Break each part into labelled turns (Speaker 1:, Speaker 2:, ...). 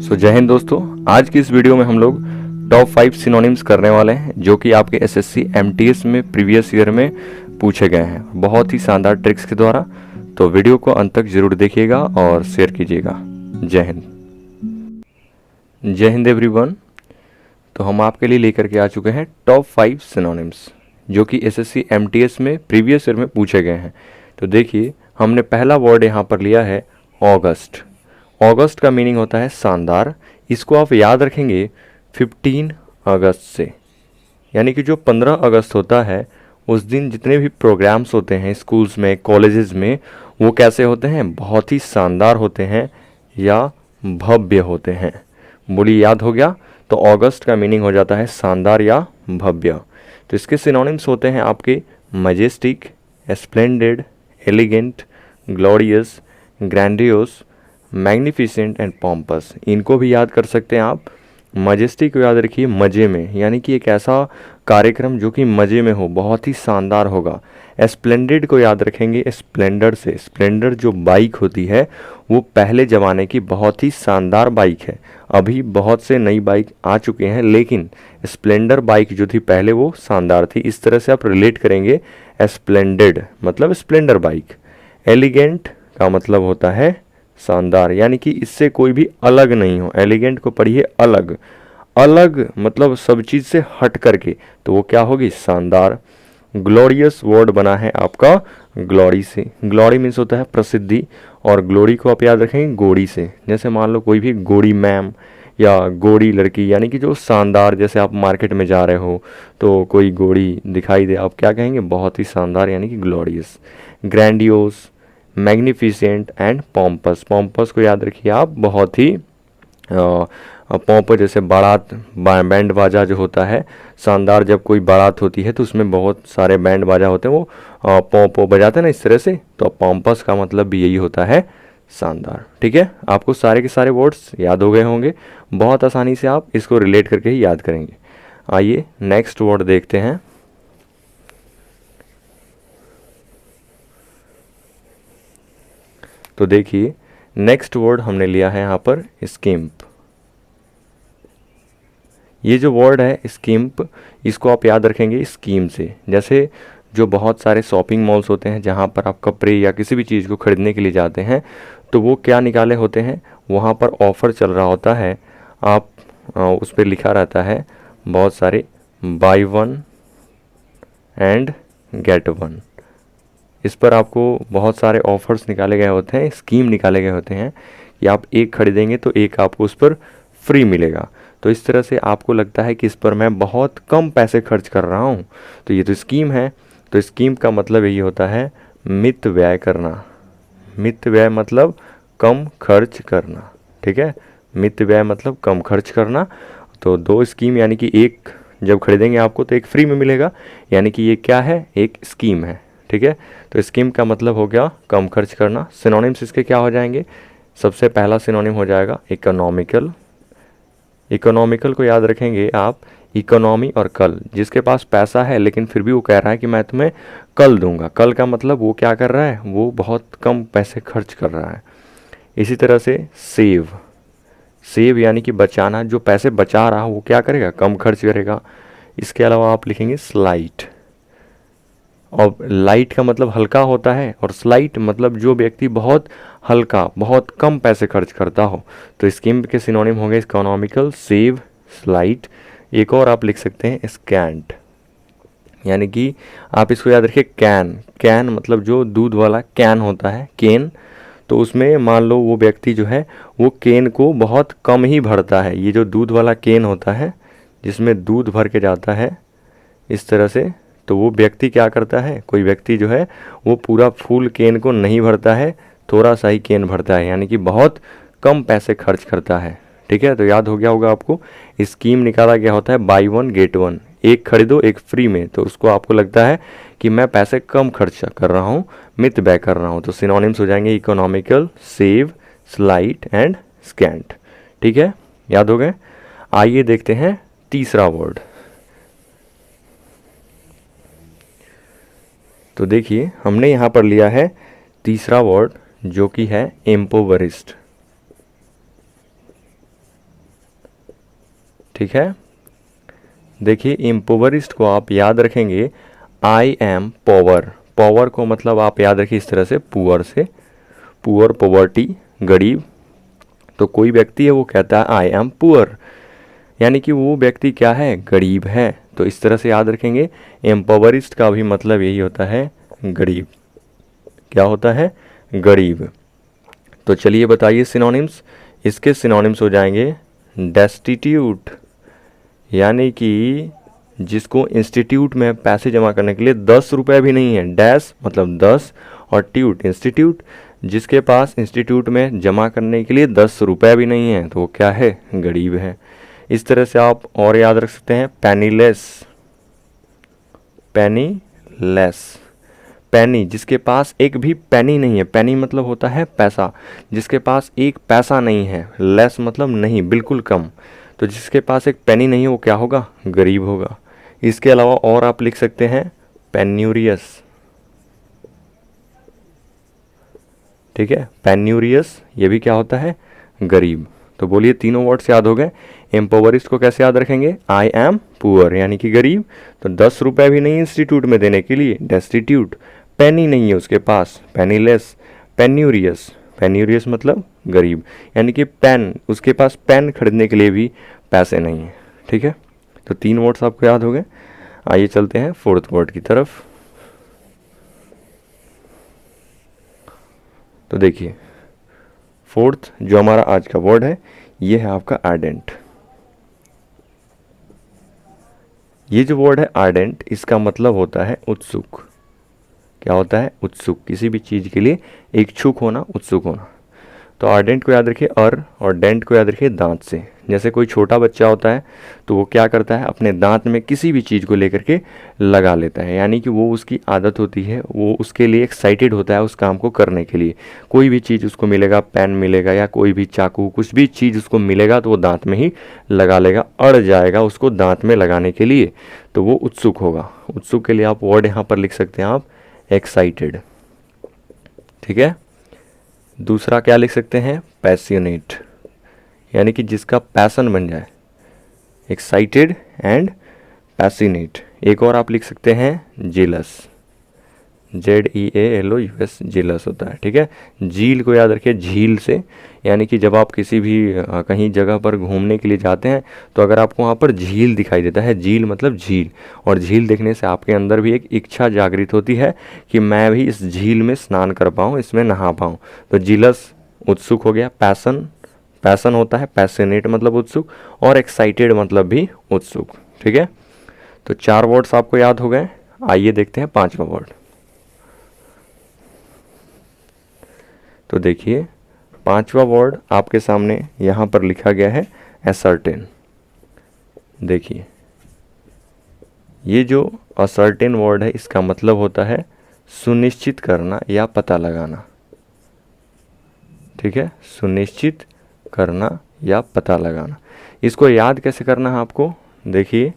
Speaker 1: जय हिंद दोस्तों। आज की इस वीडियो में हम लोग टॉप 5 सिनोनिम्स करने वाले हैं जो कि आपके एसएससी एमटीएस में प्रीवियस ईयर में पूछे गए हैं बहुत ही शानदार ट्रिक्स के द्वारा। तो वीडियो को अंत तक जरूर देखिएगा और शेयर कीजिएगा। जय हिंद। जय हिंद एवरीवन। तो हम आपके लिए लेकर के आ चुके हैं टॉप 5 सिनोनिम्स जो कि एसएससी एमटीएस में प्रीवियस ईयर में पूछे गए हैं। तो देखिए, हमने पहला वर्ड यहाँ पर लिया है ऑगस्ट। अगस्त का मीनिंग होता है शानदार। इसको आप याद रखेंगे 15 अगस्त से, यानी कि जो 15 अगस्त होता है उस दिन जितने भी प्रोग्राम्स होते हैं स्कूल्स में कॉलेजेस में वो कैसे होते हैं, बहुत ही शानदार होते हैं या भव्य होते हैं। बोलिए, याद हो गया। तो अगस्त का मीनिंग हो जाता है शानदार या भव्य। तो इसके सिनोनिम्स होते हैं आपके majestic, splendid, elegant, glorious, grandiose, magnificent and pompous. इनको भी याद कर सकते हैं आप। मजेस्टिक को याद रखिए मज़े में, यानी कि एक ऐसा कार्यक्रम जो कि मज़े में हो, बहुत ही शानदार होगा। स्प्लेंडेड को याद रखेंगे स्प्लेंडर से। स्प्लेंडर जो बाइक होती है वो पहले ज़माने की बहुत ही शानदार बाइक है। अभी बहुत से नई बाइक आ चुके हैं लेकिन स्प्लेंडर बाइक जो थी पहले वो शानदार थी। इस तरह से आप रिलेट करेंगे। स्प्लेंडेड मतलब स्प्लेंडर बाइक। एलिगेंट का मतलब होता है शानदार, यानी कि इससे कोई भी अलग नहीं हो। एलिगेंट को पढ़िए अलग। अलग मतलब सब चीज़ से हट करके, तो वो क्या होगी, शानदार। ग्लोरियस वर्ड बना है आपका ग्लोरी से। ग्लोरी मीन्स होता है प्रसिद्धि, और ग्लोरी को आप याद रखेंगे गोड़ी से। जैसे मान लो कोई भी गोड़ी मैम या गोड़ी लड़की, यानी कि जो शानदार, जैसे आप मार्केट में जा रहे हो तो कोई गोड़ी दिखाई दे, आप क्या कहेंगे, बहुत ही शानदार, यानी कि glorious. Grandiose, magnificent and pompous. Pompous को याद रखिए आप, बहुत ही पॉम्प जैसे बारात, बैंड बाजा जो होता है शानदार। जब कोई बारात होती है तो उसमें बहुत सारे बैंड बाजा होते हैं, वो पॉम्प बजाते हैं ना इस तरह से। तो पॉम्पस का मतलब भी यही होता है शानदार। ठीक है, आपको सारे के सारे वर्ड्स याद हो गए होंगे। बहुत आसानी से आप इसको रिलेट करके ही याद करेंगे। आइए नेक्स्ट वर्ड देखते हैं। तो देखिए, नेक्स्ट वर्ड हमने लिया है यहाँ पर स्किम्प। ये जो वर्ड है स्किम्प, इसको आप याद रखेंगे स्कीम से। जैसे जो बहुत सारे शॉपिंग मॉल्स होते हैं जहाँ पर आप कपड़े या किसी भी चीज़ को खरीदने के लिए जाते हैं, तो वो क्या निकाले होते हैं, वहाँ पर ऑफ़र चल रहा होता है। आप उस पर लिखा रहता है बहुत सारे by one and get one. इस पर आपको बहुत सारे ऑफर्स निकाले गए होते हैं, स्कीम निकाले गए होते हैं कि आप एक खरीदेंगे तो एक आपको उस पर फ्री मिलेगा। तो इस तरह से आपको लगता है कि इस पर मैं बहुत कम पैसे खर्च कर रहा हूँ, तो ये तो स्कीम है। तो स्कीम का मतलब यही होता है मित व्यय करना। मित व्यय मतलब कम खर्च करना। ठीक है, मित व्यय मतलब कम खर्च करना। तो दो स्कीम, यानी कि एक जब खरीदेंगे आपको तो एक फ्री में मिलेगा, यानी कि ये क्या है, एक स्कीम है। ठीक है, तो स्कीम का मतलब हो गया कम खर्च करना। सिनोनिम्स इसके क्या हो जाएंगे, सबसे पहला सिनोनिम हो जाएगा इकोनॉमिकल। इकोनॉमिकल को याद रखेंगे आप, इकोनॉमी और कल। जिसके पास पैसा है लेकिन फिर भी वो कह रहा है कि मैं तुम्हें कल दूंगा। कल का मतलब वो क्या कर रहा है, वो बहुत कम पैसे खर्च कर रहा है। इसी तरह से सेव। सेव यानी कि बचाना, जो पैसे बचा रहा वो क्या करेगा, कम खर्च करेगा। इसके अलावा आप लिखेंगे स्लाइट। और लाइट का मतलब हल्का होता है, और स्लाइट मतलब जो व्यक्ति बहुत हल्का, बहुत कम पैसे खर्च करता हो। तो स्कीम के सिनोनिम होंगे इकोनॉमिकल, सेव, स्लाइट। एक और आप लिख सकते हैं स्कैंट, यानी कि आप इसको याद रखिए कैन। कैन मतलब जो दूध वाला कैन होता है, केन। तो उसमें मान लो वो व्यक्ति जो है वो केन को बहुत कम ही भरता है। ये जो दूध वाला केन होता है जिसमें दूध भर के जाता है इस तरह से, तो वो व्यक्ति क्या करता है, कोई व्यक्ति जो है वो पूरा फुल केन को नहीं भरता है, थोड़ा सा ही केन भरता है, यानी कि बहुत कम पैसे खर्च करता है। ठीक है, तो याद हो गया होगा आपको। स्कीम निकाला गया होता है बाय वन गेट वन, एक खरीदो एक फ्री में। तो उसको आपको लगता है कि मैं पैसे कम खर्च कर रहा हूँ, मित व्यय कर रहा हूँ। तो सिनोनिम्स हो जाएंगे economical, save, slight and scent. ठीक है, याद हो गए। आइए देखते हैं तीसरा वर्ड। तो देखिए, हमने यहाँ पर लिया है तीसरा वर्ड जो कि है एम्पोवरिस्ट। ठीक है। देखिए इम्पोवरिस्ट को आप याद रखेंगे आई एम पॉवर, पॉवर को मतलब आप याद रखिए इस तरह से पुअर से, पुअर पॉवर्टी गरीब। तो कोई व्यक्ति है वो कहता है आई एम पुअर, यानी कि वो व्यक्ति क्या है, गरीब है। तो इस तरह से याद रखेंगे। एम्पावरिस्ट का भी मतलब यही होता है गरीब। क्या होता है, गरीब। तो चलिए बताइए सिनोनिम्स। इसके सिनोनिम्स हो जाएंगे डेस्टिट्यूट, यानी कि जिसको इंस्टीट्यूट में पैसे जमा करने के लिए 10 रुपये भी नहीं है, डैश मतलब 10 और ट्यूट इंस्टीट्यूट, जिसके पास इंस्टीट्यूट में जमा करने के लिए 10 रुपये भी नहीं है तो वो क्या है, गरीब है। इस तरह से आप और याद रख सकते हैं पेनीलेस, पेनीलेस, पेनी जिसके पास एक भी पेनी नहीं है, पेनी मतलब होता है पैसा, जिसके पास एक पैसा नहीं है, लेस मतलब नहीं, बिल्कुल कम। तो जिसके पास एक पेनी नहीं है वो क्या होगा, गरीब होगा। इसके अलावा और आप लिख सकते हैं पेन्यूरियस, ठीक है, पेन्यूरियस ये भी क्या होता है, गरीब। तो बोलिए तीनों वर्ड्स याद हो गए। एम्पावरिस्ट को कैसे याद रखेंगे, आई एम पुअर यानी कि गरीब। तो 10 रुपये भी नहीं इंस्टीट्यूट में देने के लिए, डेस्टिट्यूट। पेनी नहीं है उसके पास, पेनीलेस। पेन्यूरियस, पेन्यूरियस मतलब गरीब, यानी कि पेन, उसके पास पेन खरीदने के लिए भी पैसे नहीं है। ठीक है, तो 3 वर्ड्स आपको याद हो गए। आइए चलते हैं 4th वर्ड की तरफ। तो देखिए 4th जो हमारा आज का वर्ड है ये है आपका आर्डेंट। ये जो वर्ड है आर्डेंट, इसका मतलब होता है उत्सुक। क्या होता है, उत्सुक, किसी भी चीज़ के लिए इच्छुक होना, उत्सुक होना। तो आर्डेंट को याद रखिए और डेंट को याद रखिए दांत से। जैसे कोई छोटा बच्चा होता है तो वो क्या करता है, अपने दांत में किसी भी चीज़ को लेकर के लगा लेता है, यानी कि वो उसकी आदत होती है, वो उसके लिए एक्साइटेड होता है उस काम को करने के लिए। कोई भी चीज़ उसको मिलेगा, पेन मिलेगा या कोई भी चाकू, कुछ भी चीज़ उसको मिलेगा तो वो दांत में ही लगा लेगा, अड़ जाएगा उसको दांत में लगाने के लिए, तो वो उत्सुक होगा। उत्सुक के लिए आप वर्ड यहाँ पर लिख सकते हैं आप एक्साइटेड। ठीक है, दूसरा क्या लिख सकते हैं, पैशनेट, यानी कि जिसका पैसन बन जाए, एक्साइटेड एंड पैशनेट। एक और आप लिख सकते हैं जेलस, ZEALOUS, जेलस होता है। ठीक है, झील को याद रखिए, झील से, यानी कि जब आप किसी भी कहीं जगह पर घूमने के लिए जाते हैं तो अगर आपको वहाँ पर झील दिखाई देता है, झील मतलब झील, और झील देखने से आपके अंदर भी एक इच्छा जागृत होती है कि मैं भी इस झील में स्नान कर पाऊँ, इसमें नहा पाऊँ। तो जीलस उत्सुक हो गया, पैसन होता है, पैशनेट मतलब उत्सुक, और एक्साइटेड मतलब भी उत्सुक। ठीक है, तो 4 वर्ड्स आपको याद हो गए। आइए देखते हैं 5वां वर्ड। तो देखिए 5वां वर्ड आपके सामने यहाँ पर लिखा गया है असर्टेन। देखिए ये जो असर्टेन वर्ड है इसका मतलब होता है सुनिश्चित करना या पता लगाना। ठीक है, सुनिश्चित करना या पता लगाना। इसको याद कैसे करना है आपको, देखिए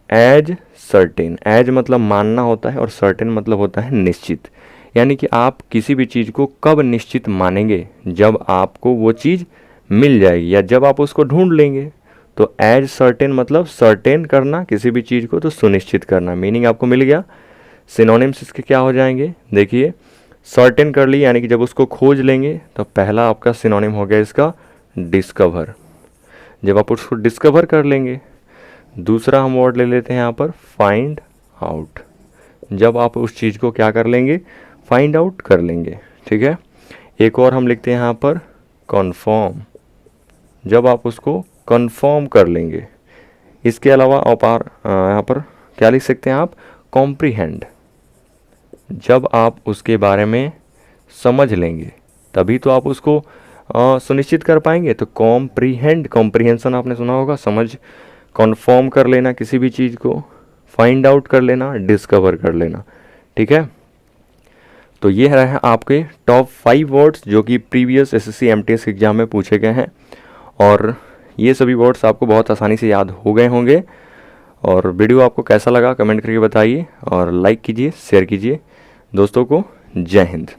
Speaker 1: एज सर्टेन, एज मतलब मानना होता है और सर्टेन मतलब होता है निश्चित, यानी कि आप किसी भी चीज़ को कब निश्चित मानेंगे, जब आपको वो चीज़ मिल जाएगी या जब आप उसको ढूंढ लेंगे। तो एज सर्टेन मतलब सर्टेन करना किसी भी चीज़ को, तो सुनिश्चित करना, मीनिंग आपको मिल गया। सिनोनिम्स इसके क्या हो जाएंगे, देखिए सर्टेन कर ली यानी कि जब उसको खोज लेंगे, तो पहला आपका सिनोनिम हो गया इसका डिस्कवर, जब आप उसको डिस्कवर कर लेंगे। दूसरा हम वर्ड ले लेते हैं यहाँ पर फाइंड आउट, जब आप उस चीज़ को क्या कर लेंगे, फाइंड आउट कर लेंगे। ठीक है, एक और हम लिखते हैं यहाँ पर कन्फर्म, जब आप उसको कन्फर्म कर लेंगे। इसके अलावा आप यहाँ पर क्या लिख सकते हैं आप, कॉम्प्रीहेंड, जब आप उसके बारे में समझ लेंगे तभी तो आप उसको सुनिश्चित कर पाएंगे। तो कॉम्प्रीहेंड, कॉम्प्रीहेंशन आपने सुना होगा, समझ, कन्फर्म कर लेना किसी भी चीज़ को, फाइंड आउट कर लेना, डिस्कवर कर लेना। ठीक है, तो ये रहे आपके टॉप 5 वर्ड्स जो कि प्रीवियस SSC MTS एग्जाम में पूछे गए हैं, और ये सभी वर्ड्स आपको बहुत आसानी से याद हो गए होंगे। और वीडियो आपको कैसा लगा कमेंट करके बताइए, और लाइक कीजिए, शेयर कीजिए दोस्तों को। जय हिंद।